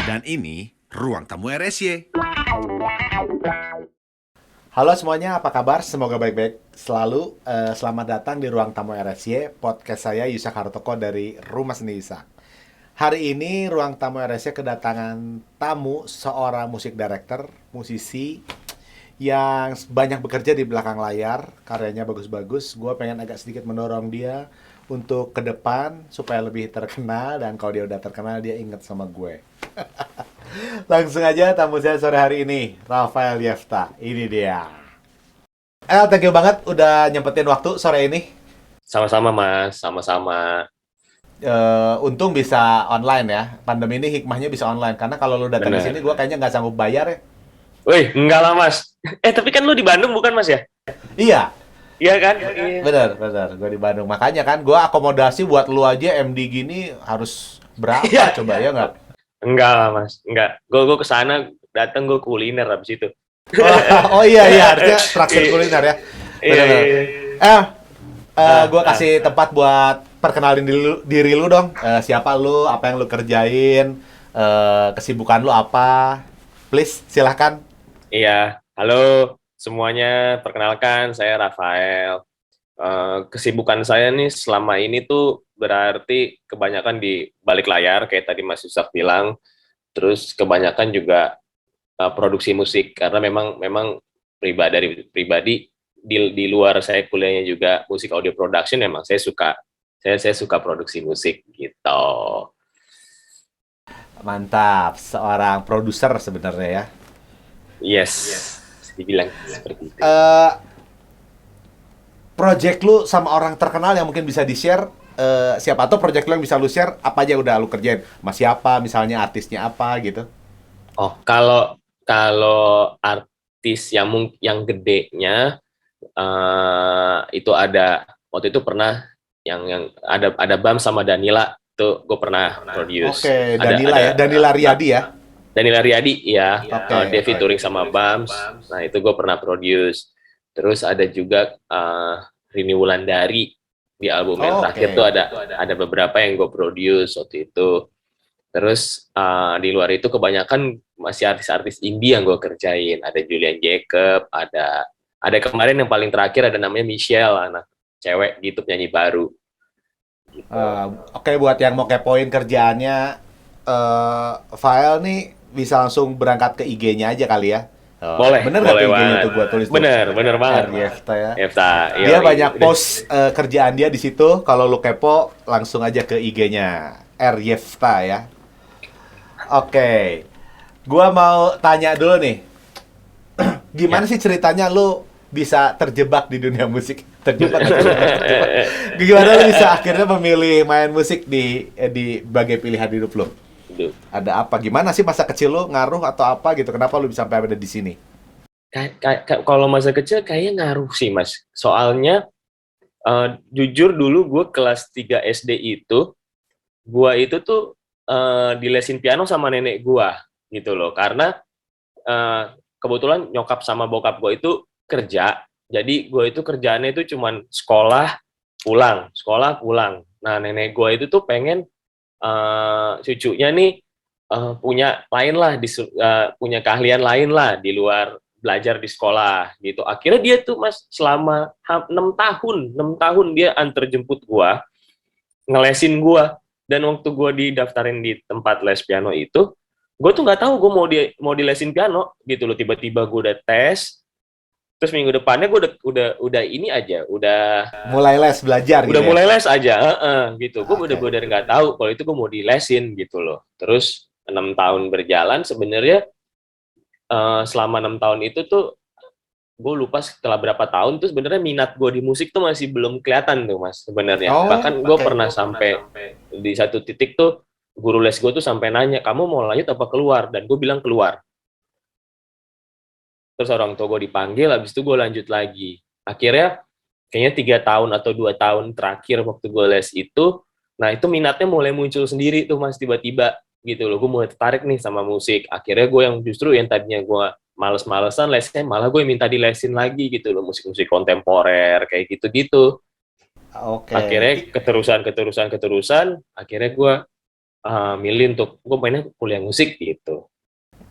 Dan ini Ruang Tamu RSY. Halo semuanya, apa kabar? Semoga baik-baik selalu. Selamat datang di Ruang Tamu RSY, podcast saya Yusak Hartoko dari Rumah Seni Yusak. Hari ini Ruang Tamu RSY kedatangan tamu seorang musik director, musisi yang banyak bekerja di belakang layar, karyanya bagus-bagus. Gue pengen agak sedikit mendorong dia untuk ke depan supaya lebih terkenal, dan kalau dia udah terkenal dia inget sama gue. Langsung aja tamu saya sore hari ini, Rafael Yefta. Ini dia. Thank you banget udah nyempetin waktu sore ini. Sama-sama Mas, sama-sama. Untung bisa online ya. Pandemi ini hikmahnya bisa online. Karena kalau lu datang ke Bener. sini, gue kayaknya nggak sanggup bayar ya. Wih, enggak lah Mas. Tapi kan lu di Bandung bukan Mas ya? Iya, Iya kan? Iya. benar. Gue di Bandung. Makanya kan, gue akomodasi buat lu aja MD gini harus berapa Iya. coba ya nggak? Enggak lah Mas, enggak. Gue kesana datang gue kuliner habis itu. Oh iya, harusnya traktir kuliner ya. Iya. Benar. Gue Ah. kasih tempat buat perkenalin diri lu dong. Siapa lu, apa yang lu kerjain, kesibukan lu apa. Please, silahkan. Iya. Halo semuanya, perkenalkan saya Rafael. Kesibukan saya nih selama ini tuh berarti kebanyakan di balik layar kayak tadi Mas Yusak bilang. Terus kebanyakan juga produksi musik karena memang pribadi di luar saya kuliahnya juga musik audio production, memang saya suka produksi musik gitu. Mantap, seorang produser sebenarnya ya. Yes, dibilang seperti itu. Project lu sama orang terkenal yang mungkin bisa di-share, siapa tuh project lu yang bisa lu share, apa aja udah lu kerjain? Mas siapa, misalnya artisnya apa gitu. Oh, kalau artis yang gedenya itu ada waktu itu pernah yang ada Bam sama Danila tuh gue pernah produce. Oke, Danila ya, Danila Riyadi ya. Danila Riyadi ya, Oke, Devi oke. touring sama Bams. Nah itu gue pernah produce. Terus ada juga Rini Wulandari di album yang Oh, terakhir oke. tuh ada beberapa yang gue produce waktu itu. Terus di luar itu kebanyakan masih artis-artis indie yang gue kerjain. Ada Julian Jacob, ada kemarin yang paling terakhir ada namanya Michelle, anak cewek gitu, penyanyi baru. Gitu. Oke, buat yang mau kepoin kerjaannya, file nih bisa langsung berangkat ke IG-nya aja kali ya. Boleh, Bener nggak tuh boleh IG-nya banget. tuh gua tulis tuh? Bener banget. RYFTA ya. Efta, Dia yoi. banyak post kerjaan dia di situ. Kalau lu kepo, langsung aja ke IG-nya RYFTA ya. Oke, gua mau tanya dulu nih. Gimana Ya. sih ceritanya lu bisa terjebak di dunia musik? Terjebak. Gimana lu bisa akhirnya memilih main musik di bagai pilihan hidup lu? Duh. Ada apa? Gimana sih masa kecil lu ngaruh atau apa gitu? Kenapa lu bisa sampai ada di sini? Kalau masa kecil kayaknya ngaruh sih Mas. Soalnya jujur dulu gue kelas 3 SD itu, gue itu tuh dilesin piano sama nenek gue gitu loh. Karena kebetulan nyokap sama bokap gue itu kerja, jadi gue itu kerjaannya itu cuman sekolah pulang. Nah nenek gue itu tuh pengen cucunya nih punya lain lah, punya keahlian lain lah di luar belajar di sekolah gitu. Akhirnya dia tuh Mas selama 6 tahun dia antar jemput gua, ngelesin gua. Dan waktu gua didaftarin di tempat les piano itu, gua tuh nggak tahu gua mau dilesin piano gitu loh. Tiba-tiba gua udah tes, terus minggu depannya gua udah ini aja, Mulai les belajar gitu udah ya? mulai les aja, gitu. Gue Oke. bener-bener nggak tahu kalau itu gue mau dilesin gitu loh. Terus 6 tahun berjalan sebenarnya, selama 6 tahun itu tuh gue lupa setelah berapa tahun tuh sebenarnya minat gue di musik tuh masih belum kelihatan tuh Mas sebenarnya. Oh, Bahkan gue oke. pernah sampai di satu titik tuh guru les gue tuh sampai nanya, kamu mau lanjut apa keluar? Dan gue bilang keluar. Terus orang tua gue dipanggil, habis itu gue lanjut lagi. Akhirnya kayaknya 3 tahun atau 2 tahun terakhir waktu gue les itu, nah itu minatnya mulai muncul sendiri tuh Mas, tiba-tiba gitu loh. Gue mulai tertarik nih sama musik. Akhirnya gue yang tadinya gue males-malesan lesnya, malah gue minta dilesin lagi gitu loh, musik-musik kontemporer kayak gitu-gitu. Oke. Akhirnya keterusan, akhirnya gue milih untuk gue pengennya kuliah musik gitu.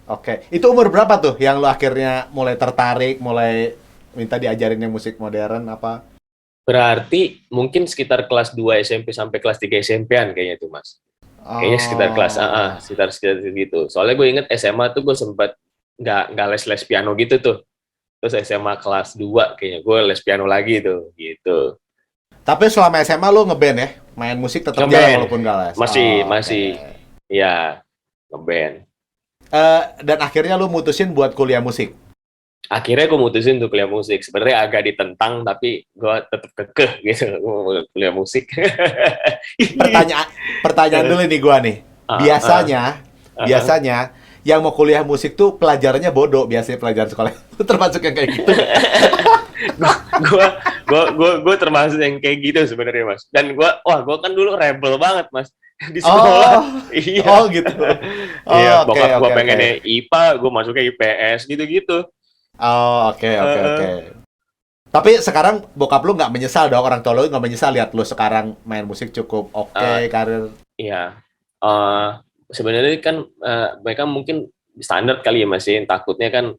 Oke. Itu umur berapa tuh yang lu akhirnya mulai tertarik, mulai minta diajarin yang musik modern apa? Berarti mungkin sekitar kelas 2 SMP sampai kelas 3 SMP-an kayaknya tuh, Mas. Kayaknya sekitar kelas Oh. sekitar gitu. Soalnya gue inget SMA tuh gue sempat nggak les piano gitu tuh. Terus SMA kelas 2 kayaknya gue les piano lagi tuh, gitu. Tapi selama SMA lu ngeband ya? Main musik tetap jalan Ngeband. walaupun gak les? Oke. Masih, ya, ngeband. Dan akhirnya lu mutusin buat kuliah musik? Akhirnya gue mutusin untuk kuliah musik. Sebenarnya agak ditentang, tapi gue tetap kekeh gitu. Gue mau kuliah musik. Pertanyaan pertanyaan dulu nih gua nih. Biasanya, biasanya yang mau kuliah musik tuh pelajarannya bodoh, biasanya pelajaran sekolah. Lu termasuk yang kayak gitu. gue gue termasuk yang kayak gitu sebenarnya, Mas. Dan gue kan dulu rebel banget, Mas, di sekolah. Oh, Iya. oh gitu. Iya, Oh, oke, bokap gue oke, oke. pengennya IPA, gue masuknya IPS gitu-gitu. Oh, oke, oke, oke. Tapi sekarang bokap lu nggak menyesal dong, orang tua lu nggak menyesal lihat lu sekarang main musik cukup oke, Eh, karir. Iya. Eh, Sebenarnya kan mereka mungkin standar kali ya, Mas, ya. Takutnya kan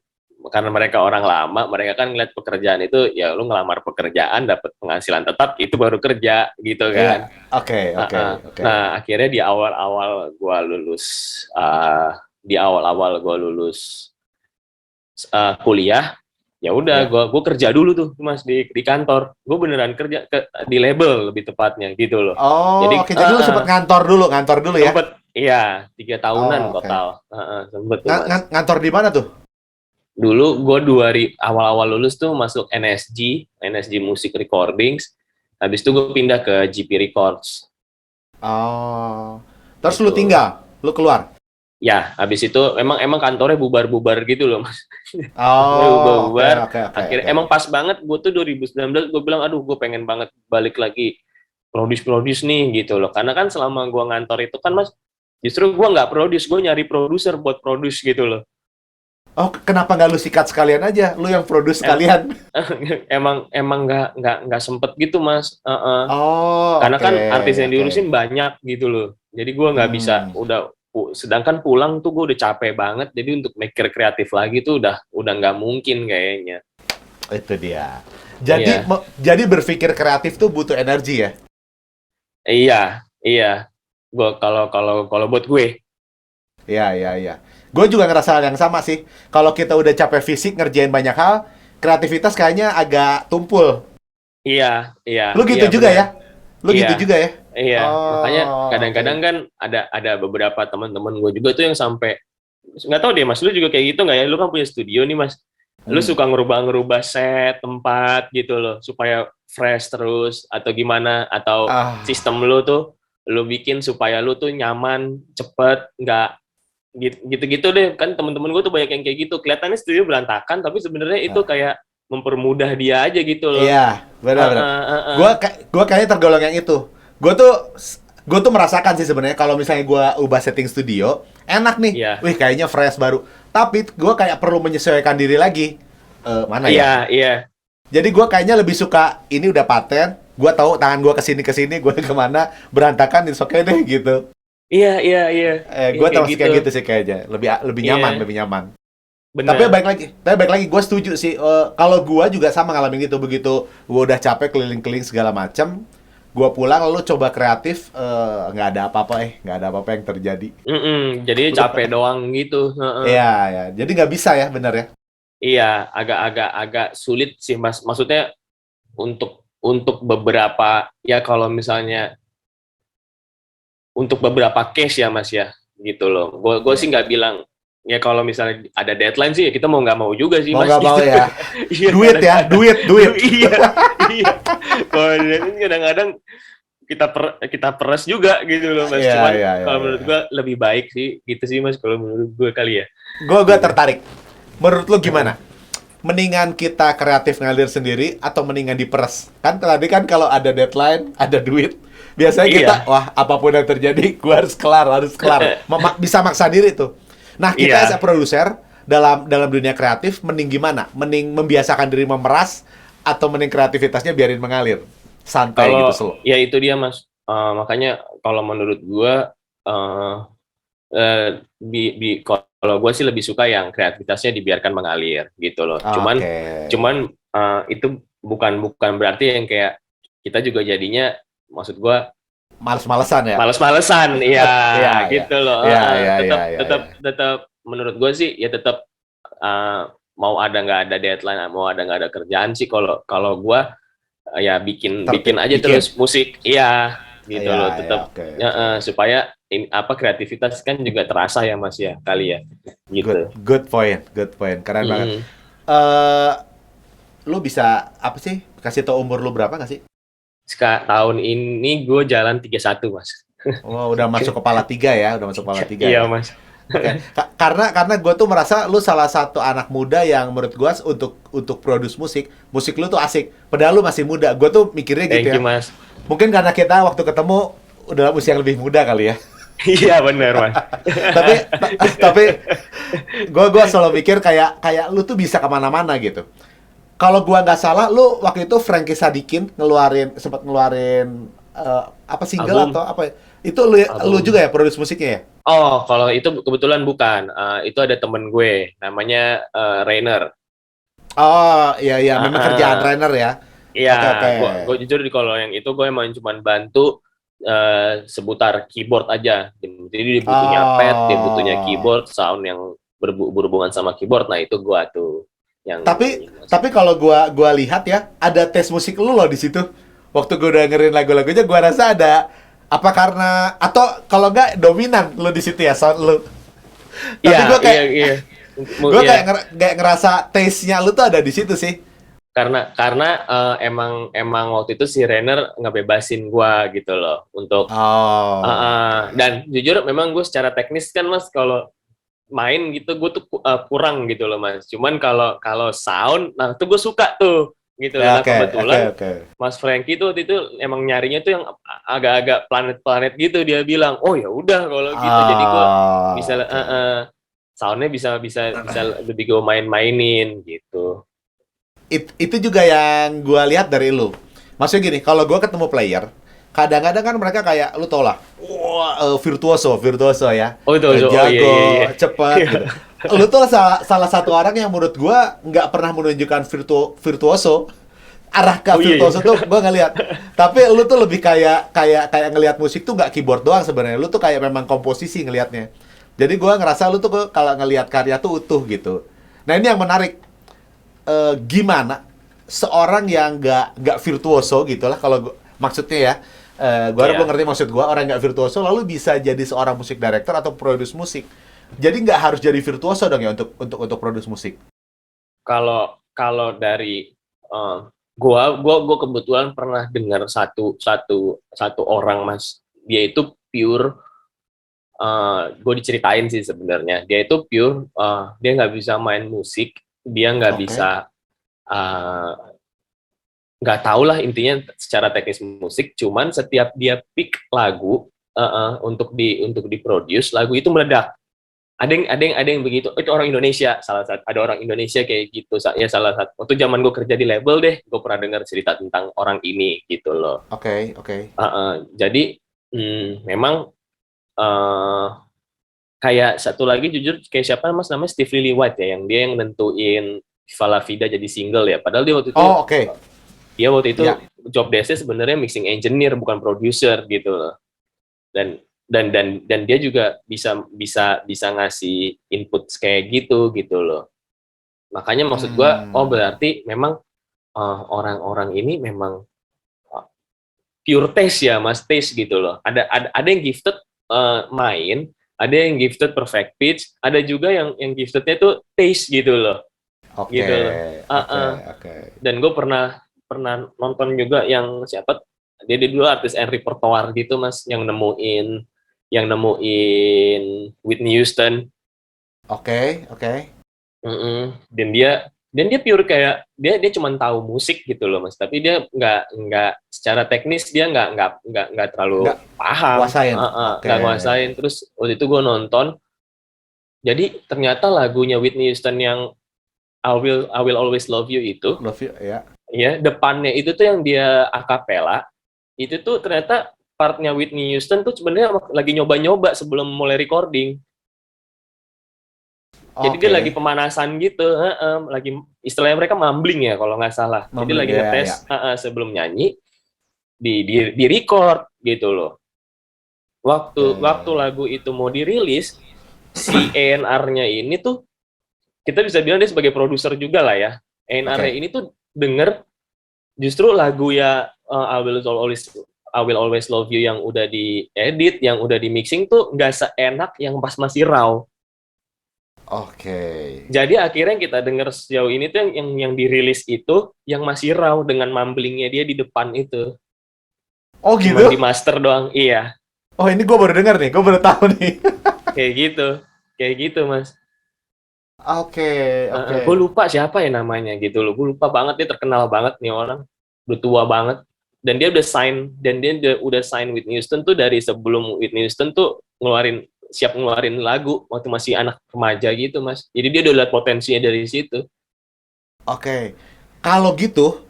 karena mereka orang lama, mereka kan ngeliat pekerjaan itu, ya lu ngelamar pekerjaan dapat penghasilan tetap itu baru kerja gitu Iya, kan. oke, oke, oke. Nah, akhirnya di awal-awal gua lulus kuliah, ya udah Iya. gua kerja dulu tuh, Mas, di kantor. Gue beneran kerja di label lebih tepatnya gitu loh. Oh, Jadi oke. Jadi lu sempet ngantor dulu ya? sempet, iya, 3 tahunan Oh, oke. total. Sempet tuh, Mas. Ngantor di mana tuh? Dulu gue awal-awal lulus tuh masuk NSG Music Recordings. Habis itu gue pindah ke GP Records. Oh. Terus lu Itu. tinggal, lu keluar. Ya, habis itu emang kantornya bubar-bubar gitu loh, Mas. Oh, oke, Bubar-bubar. oke, oke, Akhirnya oke. emang pas banget gue tuh 2019 gue bilang, aduh, gue pengen banget balik lagi produce nih gitu loh. Karena kan selama gue ngantor itu kan, Mas, justru gue nggak produce, gue nyari produser buat produce gitu loh. Oh, kenapa nggak lu sikat sekalian aja? Lu yang produce Em- sekalian. emang nggak sempet gitu, Mas. Oh, Karena oke, kan artis yang oke. diurusin banyak gitu loh. Jadi gue nggak bisa, Hmm, sedangkan pulang tuh gue udah capek banget. Jadi untuk mikir kreatif lagi tuh udah nggak mungkin kayaknya. itu dia. Iya, Jadi berpikir kreatif tuh butuh energi ya? iya, iya. Gue kalau buat gue, Iya, iya, iya. Gue juga ngerasa hal yang sama sih. Kalau kita udah capek fisik ngerjain banyak hal, kreativitas kayaknya agak tumpul. iya, iya, Lu iya gitu juga benar, ya? Lu iya, gitu juga ya? iya. Makanya Oh, oke. kadang-kadang kan ada beberapa teman-teman gue juga tuh yang sampai nggak tahu deh, Mas, lu juga kayak gitu nggak ya? Lu kan punya studio nih, Mas. Lu Hmm. suka ngerubah-ngerubah set tempat gitu loh supaya fresh terus atau gimana, atau Ah, sistem lu tuh lu bikin supaya lu tuh nyaman, cepet, nggak gitu-gitu deh. Kan temen-temen gue tuh banyak yang kayak gitu, kelihatannya studio berantakan tapi sebenarnya itu ah. kayak mempermudah dia aja gitu loh. Iya, benar-benar. Heeh, heeh. Gua kayaknya tergolong yang itu. Gua tuh gue tuh merasakan sih sebenarnya kalau misalnya gua ubah setting studio, enak nih. Iya, Wih, kayaknya fresh baru. Tapi gua kayak perlu menyesuaikan diri lagi. Mana ya? iya, iya, Jadi gua kayaknya lebih suka ini udah paten. Gua tahu tangan gua ke sini, gua kemana berantakan it's okay deh gitu. iya, iya, iya, iya Gua kayak termasuk gitu. kayak gitu sih kayaknya. Lebih lebih nyaman, Iya, lebih nyaman. benar. Tapi baik lagi, gue setuju sih. Kalau gue juga sama ngalamin gitu, begitu gue udah capek keliling-keliling segala macam, gue pulang lalu coba kreatif, nggak ada apa-apa, nggak ada apa-apa yang terjadi. Jadi capek doang gitu. Heeh. Iya, ya. Jadi nggak bisa ya, bener ya. Iya, agak sulit sih, Mas. Maksudnya untuk beberapa, ya kalau misalnya untuk beberapa case ya, Mas, ya, gitu loh. Gue Iya. sih nggak bilang, ya kalau misalnya ada deadline sih ya kita mau nggak mau juga sih, Mau Mas, nggak mau gitu. ya. Iya, Duit ya, kadang-kadang. duit. Iya, iya. Kalau ada deadline kadang-kadang kita peres juga gitu loh, Mas. Iya, Cuman iya, iya, kalau menurut iya. gue lebih baik sih gitu sih, Mas, kalau menurut gue kali ya. Gue Gitu. tertarik. Menurut lu gimana? Mendingan kita kreatif ngalir sendiri atau mendingan diperes? Kan tadi kan kalau ada deadline, ada duit. Biasanya kita, Iya. wah apapun yang terjadi, gue harus kelar, harus kelar. Bisa maksa diri tuh. Nah kita as a Iya. produser, dalam dunia kreatif, mending gimana? Mending membiasakan diri memeras, atau mending kreativitasnya biarin mengalir? Santai gitu, Kalau slow. ya itu dia, Mas. Makanya kalau menurut gua, eh kalau gue sih lebih suka yang kreativitasnya dibiarkan mengalir gitu loh. Cuman itu bukan berarti yang kayak kita juga jadinya, maksud gue Males-malesan ya. males-malesan, Iya, iya. gitu loh. Iya, iya, iya, iya, Tetap menurut gue sih ya tetap, mau ada nggak ada deadline, mau ada nggak ada kerjaan sih, kalau gue ya bikin aja bikin. terus musik, iya gitu Iya, loh, iya, tetap oke, supaya ini apa, kreativitas kan juga terasa ya Mas ya, kali ya gitu. Good point, good point. Keren banget. Mm. Eh, lu bisa apa sih? Kasih tau umur lu berapa nggak sih? Tahun ini gue jalan 31 Mas. Oh, udah masuk kepala 3 ya, udah masuk kepala 3 Iya ya. Mas. Oke, karena gue tuh merasa lu salah satu anak muda yang menurut gue untuk produce musik lu tuh asik. Padahal lu masih muda. Gue tuh mikirnya gitu Thank ya. you Mas. Mungkin karena kita waktu ketemu udah usia yang lebih muda kali ya. Iya benar Mas. tapi gue selalu mikir kayak lu tuh bisa kemana-mana gitu. Kalau gua nggak salah, lu waktu itu Frankie Sadikin sempat ngeluarin apa single Album. atau apa? Itu lu Album. juga ya produce musiknya ya? Oh, kalau itu kebetulan bukan. Itu ada temen gue, namanya Rainer. Oh, iya memang kerjaan trainer ya. Iya, Oke. gue jujur kalau yang itu gue emang cuma bantu seputar keyboard aja. Jadi dia butuhnya pad, dia butuhnya keyboard, sound yang berhubungan sama keyboard. Nah itu gue tuh yang. Tapi kalau gua lihat ya, ada tes musik lu loh di situ. Waktu gua udah dengerin lagu-lagunya, gua rasa ada apa karena atau kalau nggak dominan lu di situ ya sound lu. Tapi Iya, gua kayak iya. gua kayak ngerasa taste-nya lu tuh ada di situ sih. Karena emang waktu itu si Renner ngebebasin gua gitu loh untuk dan jujur memang gue secara teknis kan Mas, kalau main gitu gue tuh kurang gitu loh Mas. Cuman kalau sound, nah itu gue suka tuh gitu. Nah kebetulan Mas Frankie tuh waktu itu emang nyarinya tuh yang agak-agak planet-planet gitu, dia bilang oh ya udah kalau gitu, jadi gue bisa soundnya bisa lebih gue mainin gitu. Itu juga yang gue lihat dari lu. Maksudnya gini, kalau gue ketemu player, kadang-kadang kan mereka kayak lu tau lah, wah virtuoso ya, jago, iya. cepat. Gitu. Lu tuh salah satu orang yang menurut gue nggak pernah menunjukkan virtuoso. Arah ke virtuoso tuh gue ngeliat. Tapi lu tuh lebih kayak ngelihat musik tuh nggak keyboard doang sebenarnya. Lu tuh kayak memang komposisi ngelihatnya. Jadi gue ngerasa lu tuh kalau ngelihat karya tuh utuh gitu. Nah ini yang menarik. Gimana seorang yang nggak virtuoso gitulah kalau maksudnya ya, gue harap lo ngerti maksud gue, orang nggak virtuoso lalu bisa jadi seorang musik director atau produce musik. Jadi nggak harus jadi virtuoso dong ya untuk produce musik. Kalau dari gua kebetulan pernah dengar satu orang Mas, dia itu pure, gue diceritain sih sebenarnya dia itu pure, dia nggak bisa main musik, dia nggak bisa, nggak tahu lah intinya secara teknis musik, cuman setiap dia pick lagu untuk diproduce, lagu itu meledak. Ada yang begitu. Itu orang Indonesia, ada orang Indonesia kayak gitu ya, salah satu waktu zaman gue kerja di label deh, gue pernah dengar cerita tentang orang ini gitu loh. Oke. Jadi memang kayak satu lagi jujur kayak siapa Mas, namanya Steve Lillywhite ya, yang dia yang nentuin Viva La Vida jadi single ya, padahal dia waktu itu job desk-nya sebenarnya mixing engineer bukan producer gitu loh. Dan dia juga bisa ngasih input kayak gitu loh. Makanya maksud gue, berarti memang orang-orang ini memang pure taste ya Mas, taste gitu loh. Ada yang gifted main, ada yang gifted perfect pitch, ada juga yang giftednya tuh taste gitu loh. Gitu loh. Dan gue pernah nonton juga yang siapa, dia dulu artis and repertoire gitu Mas, yang nemuin Whitney Houston. Oke. Dan dia pure kayak dia cuma tahu musik gitu loh Mas, tapi dia nggak secara teknis dia nggak terlalu paham, nggak nguasain. Terus waktu itu gue nonton, jadi ternyata lagunya Whitney Houston yang I will always love you itu, ya depannya itu tuh yang dia akapela, itu tuh ternyata partnya Whitney Houston tuh sebenarnya lagi nyoba-nyoba sebelum mulai recording. Jadi dia lagi pemanasan gitu, lagi istilahnya mereka mumbling ya kalau nggak salah. Jadi lagi ngetes sebelum nyanyi di record gitu loh. Waktu lagu itu mau dirilis, si A&R-nya ini tuh kita bisa bilang dia sebagai produser juga lah ya. A&R-nya ini tuh denger justru lagu ya I Will Always Love You yang udah diedit, yang udah di mixing tuh nggak seenak yang pas masih raw. Jadi akhirnya kita denger sejauh ini tuh yang dirilis itu yang masih raw dengan mumblingnya dia di depan itu. Oh gitu? Cuma di master doang, iya. Oh ini gue baru denger nih, gue baru tahu nih. Kayak gitu mas. Oke. Gue lupa siapa ya namanya gitu loh. Gue lupa banget, dia terkenal banget nih orang, udah tua banget. Dan dia udah sign Whitney Houston tuh dari sebelum Whitney Houston tuh siap ngeluarin lagu waktu masih anak remaja gitu mas. Jadi dia udah lihat potensinya dari situ. Oke. Kalau gitu,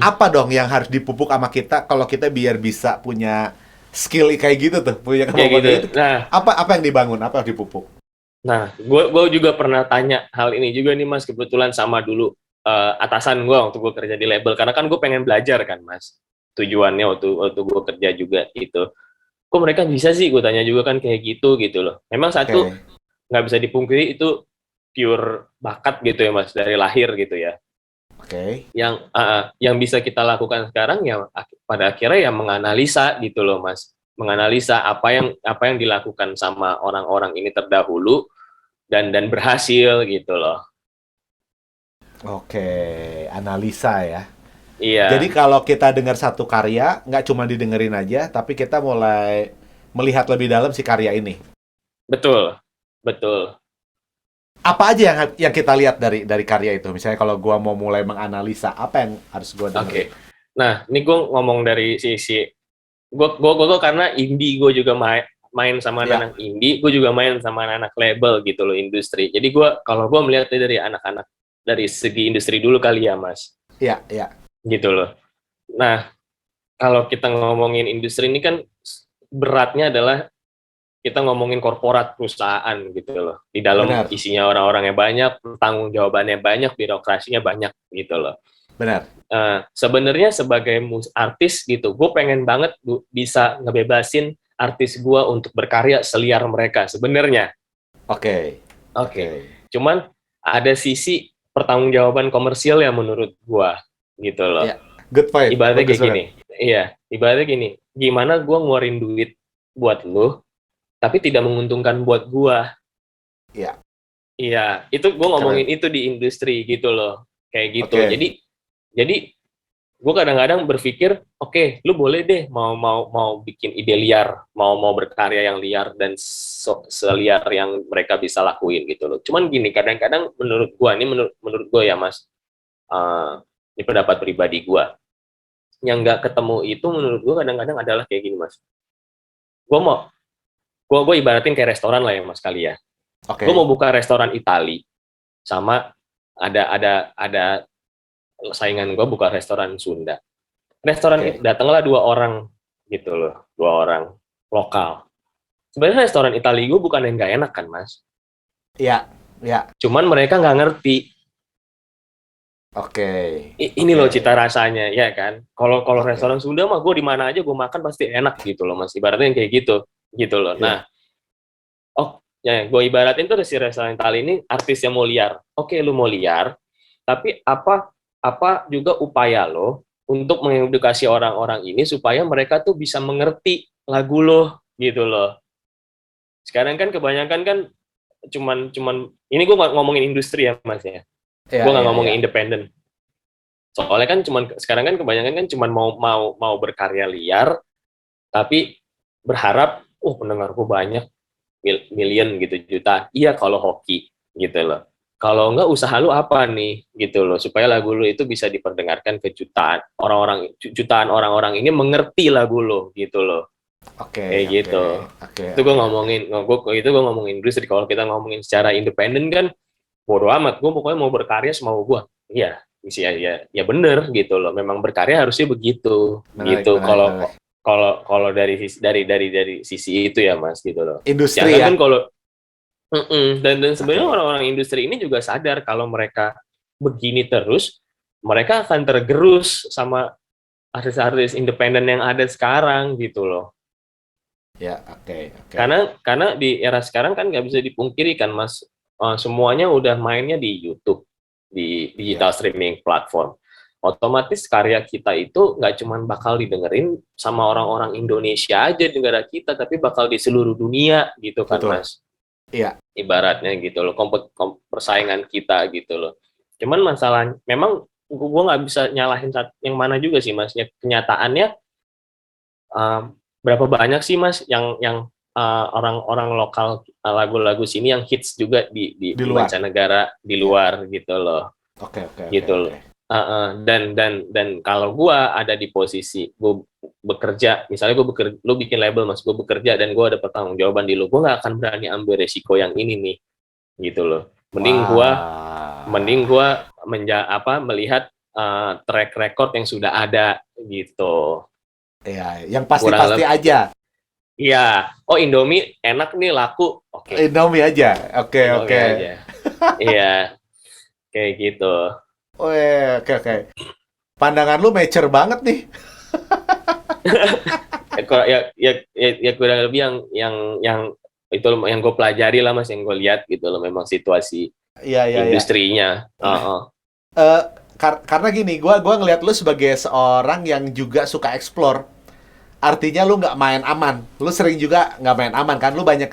apa dong yang harus dipupuk sama kita kalau kita biar bisa punya skill kayak gitu tuh, punya kemampuan gitu. Nah, apa yang dibangun, apa yang dipupuk? Nah, gue juga pernah tanya hal ini juga nih mas, kebetulan sama dulu atasan gue waktu gue kerja di label, karena kan gue pengen belajar kan mas, tujuannya waktu gue kerja juga itu. Kok mereka bisa sih, gue tanya juga kan kayak gitu loh. Memang satu nggak bisa dipungkiri itu pure bakat gitu ya mas, dari lahir gitu ya. Yang bisa kita lakukan sekarang ya pada akhirnya ya menganalisa gitu loh mas, menganalisa apa yang dilakukan sama orang-orang ini terdahulu dan berhasil gitu loh. Analisa ya. Iya. Jadi kalau kita dengar satu karya, nggak cuma didengerin aja, tapi kita mulai melihat lebih dalam si karya ini. Betul. Apa aja yang kita lihat dari karya itu? Misalnya kalau gua mau mulai menganalisa, apa yang harus gua dengerin? Nah, ini gue ngomong dari sisi gue karena indie, gue juga main sama anak indie, gue juga main sama anak label gitu loh, industri. Jadi kalau gue melihatnya dari anak-anak dari segi industri dulu kali ya mas. Iya. Gitu loh. Nah, kalau kita ngomongin industri ini kan beratnya adalah kita ngomongin korporat perusahaan gitu loh. Di dalam isinya orang-orangnya banyak, tanggung jawabannya banyak, birokrasinya banyak gitu loh. Benar. Sebenarnya sebagai artis gitu, gue pengen banget bisa ngebebasin artis gue untuk berkarya seliar mereka sebenarnya. Oke. Cuman ada sisi pertanggungjawaban komersial yang menurut gue gitu loh. Yeah. Good point. Ibaratnya kayak gini. Iya, ibaratnya gini. Gimana gue ngeluarin duit buat lo, tapi tidak menguntungkan buat gue. Iya. Iya, itu gue ngomongin itu di industri gitu loh, kayak gitu. Jadi gue kadang-kadang berpikir, oke, lu boleh deh mau bikin ide liar, mau berkarya yang liar dan seliar yang mereka bisa lakuin gitu loh. Cuman gini, kadang-kadang menurut gue ya mas, ini pendapat pribadi gue, yang nggak ketemu itu menurut gue kadang-kadang adalah kayak gini mas. Gue ibaratin kayak restoran lah ya mas kali ya. Gue mau buka restoran Itali, sama ada saingan gue buka restoran Sunda. Restoran datanglah 2 orang gitu loh, 2 orang lokal. Sebenarnya restoran Itali gue bukan yang nggak enak kan mas? Iya. Cuman mereka nggak ngerti. Ini loh cita rasanya ya kan. Kalau restoran Sunda mah gue di mana aja gue makan pasti enak gitu loh mas. Ibaratnya kayak gitu loh. Nah, gue ibaratin tuh si restoran Itali ini artis yang mau liar. Oke, lu mau liar, tapi apa juga upaya lo untuk mengedukasi orang-orang ini supaya mereka tuh bisa mengerti lagu lo gitu loh. Sekarang kan kebanyakan kan cuman ini gue ngomongin industri ya mas ya. Gue nggak ngomongin independen. Soalnya kan sekarang kan kebanyakan kan cuman mau berkarya liar, tapi berharap pendengar gue banyak, million gitu, juta. Iya kalau hoki gitu loh. Kalau enggak, usaha lu apa nih gitu loh, supaya lagu lu itu bisa diperdengarkan ke jutaan orang-orang ini mengerti lagu lu gitu loh. Gitu. Itu gue ngomongin industri. Kalau kita ngomongin secara independen kan bodo amat, gue pokoknya mau berkarya semau gue. Iya, ya bener gitu loh. Memang berkarya harusnya begitu. Kalau kalau dari sisi itu ya Mas gitu loh. Industri Jangan ya. kan kalau dan sebenarnya orang-orang industri ini juga sadar kalau mereka begini terus, mereka akan tergerus sama artis-artis independen yang ada sekarang gitu loh. Ya, oke. Karena di era sekarang kan nggak bisa dipungkiri kan Mas, semuanya udah mainnya di YouTube, di digital streaming platform. Otomatis karya kita itu nggak cuma bakal didengerin sama orang-orang Indonesia aja di negara kita, tapi bakal di seluruh dunia gitu kan Betul. Mas. Iya. Ibaratnya gitu loh, persaingan kita gitu loh. Cuman masalah memang gue nggak bisa nyalahin yang mana juga sih Mas. Kenyataannya berapa banyak sih Mas yang orang-orang lokal lagu-lagu sini yang hits juga di luar. mancanegara di luar gitu loh. Oke. Gitu loh. Dan kalau gue ada di posisi gue bekerja, misalnya lu bikin label Mas, gue bekerja dan gue ada pertanggungjawaban di lu, gue nggak akan berani ambil resiko yang ini nih, gitu loh. Mending gue melihat track record yang sudah ada gitu. Iya, yang pasti-pasti aja. Iya, Indomie enak nih, laku, oke. Indomie aja, oke. Iya, kayak gitu. Oke. Pandangan lu mature banget nih. ya kurang lebih yang itu yang gue pelajari lah Mas, yang gue lihat gitu loh, memang situasi industrinya. Karena gini, gue ngelihat lu sebagai seorang yang juga suka explore. Artinya lu nggak main aman. Lu sering juga nggak main aman kan? Lu banyak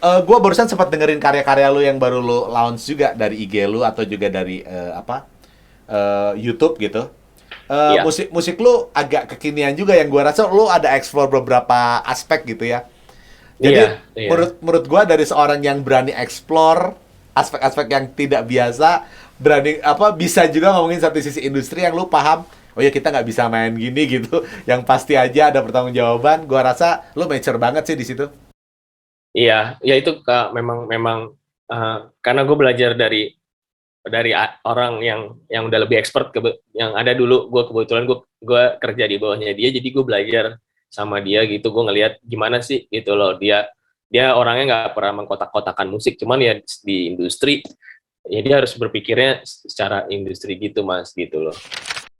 gue barusan sempat dengerin karya-karya lu yang baru lu launch juga dari IG lu atau juga dari YouTube gitu. Musik lu agak kekinian juga, yang gue rasa lu ada explore beberapa aspek gitu ya. Jadi menurut gue dari seorang yang berani explore aspek-aspek yang tidak biasa, berani bisa juga ngomongin satu sisi industri yang lu paham. Oh ya, kita nggak bisa main gini gitu. Yang pasti aja ada pertanggungjawaban. Gue rasa lu mature banget sih di situ. Iya, ya itu memang karena gue belajar dari orang yang udah lebih expert yang ada dulu. Gue kebetulan gue kerja di bawahnya dia, jadi gue belajar sama dia gitu. Gue ngelihat gimana sih gitu loh, dia orangnya nggak pernah mengkotak-kotakan musik, cuman ya di industri ya dia harus berpikirnya secara industri gitu Mas gitu loh.